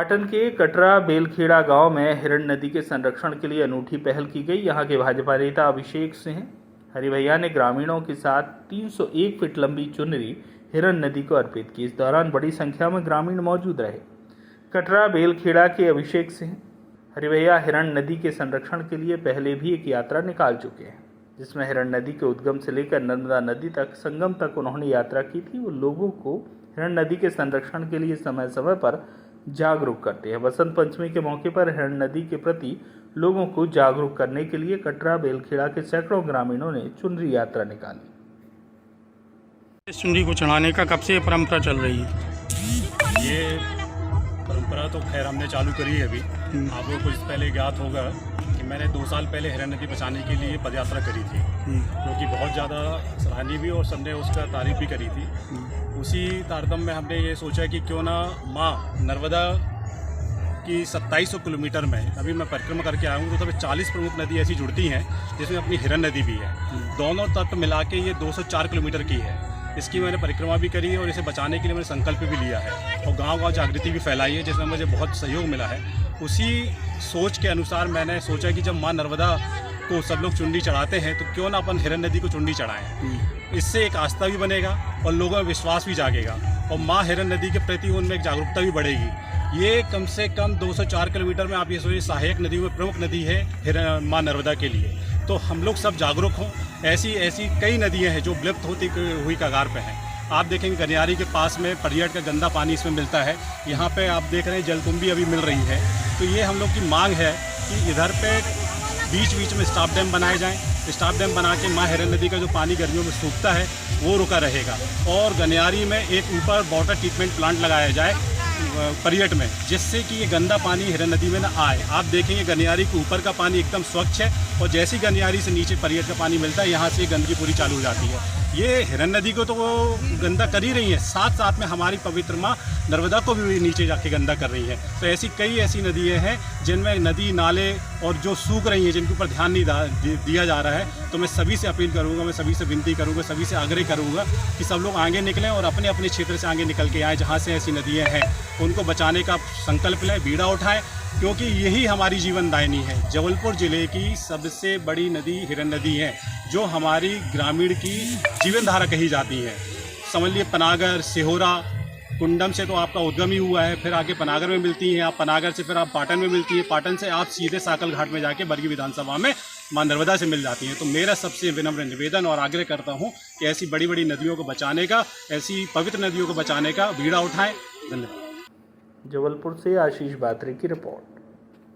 पाटन के कटरा बेलखेड़ा गांव में हिरण नदी के संरक्षण के लिए अनूठी पहल की गई। यहां के भाजपा नेता अभिषेक सिंह हरि भैया ने ग्रामीणों के साथ 301 फीट लंबी चुनरी हिरण नदी को अर्पित की। इस दौरान बड़ी संख्या में ग्रामीण मौजूद रहे। कटरा बेलखेड़ा के अभिषेक सिंह हरि भैया हिरण नदी के संरक्षण के लिए पहले भी एक यात्रा निकाल चुके हैं, जिसमें हिरण नदी के उद्गम से लेकर नर्मदा नदी तक संगम तक उन्होंने यात्रा की थी। वो लोगों को हिरण नदी के संरक्षण के लिए समय समय पर जागरूक करते हैं। बसंत पंचमी के मौके पर हिरण नदी के प्रति लोगों को जागरूक करने के लिए कटरा बेलखेड़ा के सैकड़ों ग्रामीणों ने चुनरी यात्रा निकाली। इस चुनरी को चढ़ाने का कब से परंपरा चल रही है? ये परंपरा तो खैर हमने चालू करी है अभी। आपको कुछ पहले ज्ञात होगा कि मैंने 2 साल पहले हिरण नदी बचाने के लिए पदयात्रा करी थी, जो कि बहुत ज़्यादा सराहनीय भी और सबने उसका तारीफ भी करी थी। उसी तारतम्य में हमने ये सोचा कि क्यों ना माँ नर्मदा की 2700 किलोमीटर में अभी मैं परिक्रमा करके आया हूँ, तो तब 40 प्रमुख नदी ऐसी जुड़ती हैं जिसमें अपनी हिरण नदी भी है। दोनों तट मिला के ये 204 किलोमीटर की है। इसकी मैंने परिक्रमा भी करी है और इसे बचाने के लिए मैंने संकल्प भी लिया है और गांव-गांव जागृति भी फैलाई है, जिसमें मुझे बहुत सहयोग मिला है। उसी सोच के अनुसार मैंने सोचा कि जब माँ नर्मदा को सब लोग चुनरी चढ़ाते हैं तो क्यों ना अपन हिरण नदी को चुनरी चढ़ाएं। इससे एक आस्था भी बनेगा और लोगों में विश्वास भी जागेगा और माँ हिरण नदी के प्रति उनमें एक जागरूकता भी बढ़ेगी। ये कम से कम 204 किलोमीटर में आप ये सोचिए सहायक नदियों में प्रमुख नदी है माँ नर्मदा के लिए। तो हम लोग सब जागरूक हों। ऐसी कई नदियाँ हैं जो विलुप्त होती हुई कगार पे हैं। आप देखेंगे गनियारी के पास में पर्यटक का गंदा पानी इसमें मिलता है। यहाँ पे आप देख रहे हैं जलकुंभी अभी मिल रही है। तो ये हम लोग की मांग है कि इधर पे बीच बीच में स्टॉप डैम बनाए जाएं। स्टॉप डैम बना के माँ हिरण नदी का जो पानी गर्मियों में सूखता है वो रुका रहेगा और गनियारी में एक ऊपर वाटर ट्रीटमेंट प्लांट लगाया जाए पर्यटन में, जिससे कि ये गंदा पानी हिरण नदी में न आए। आप देखेंगे गनियारी के ऊपर का पानी एकदम स्वच्छ है और जैसी गनियारी से नीचे पर्यटन का पानी मिलता है, यहाँ से गंदगी पूरी चालू हो जाती है। ये हिरण नदी को तो वो गंदा कर ही रही है, साथ साथ में हमारी पवित्र माँ नर्मदा को भी नीचे जाके गंदा कर रही है। तो कई ऐसी नदियाँ हैं जिनमें नदी नाले और जो सूख रही हैं, जिनके ऊपर ध्यान नहीं दिया जा रहा है। तो मैं सभी से अपील करूँगा, मैं सभी से विनती करूँगा, सभी से आग्रह करूँगा कि सब लोग आगे निकलें और अपने अपने क्षेत्र से आगे निकल के आएँ। जहाँ से ऐसी नदियाँ हैं उनको बचाने का संकल्प लें, बीड़ा उठाएँ, क्योंकि यही हमारी जीवनदायिनी है। जबलपुर ज़िले की सबसे बड़ी नदी हिरण नदी है, जो हमारी ग्रामीण की जीवनधारा कही जाती है। समझ लिए पनागर, सिहोरा, कुंडम से तो आपका उद्गम ही हुआ है, फिर आगे पनागर में मिलती हैं, आप पनागर से फिर आप पाटन में मिलती है, पाटन से आप सीधे साकल घाट में जाके बरगी विधानसभा में माँ नर्मदा से मिल जाती हैं। तो मेरा सबसे विनम्र निवेदन और आग्रह करता हूँ कि ऐसी बड़ी बड़ी नदियों को बचाने का, ऐसी पवित्र नदियों को बचाने का बीड़ा उठाएं। धन्यवाद। जबलपुर से आशीष बात्रे की रिपोर्ट।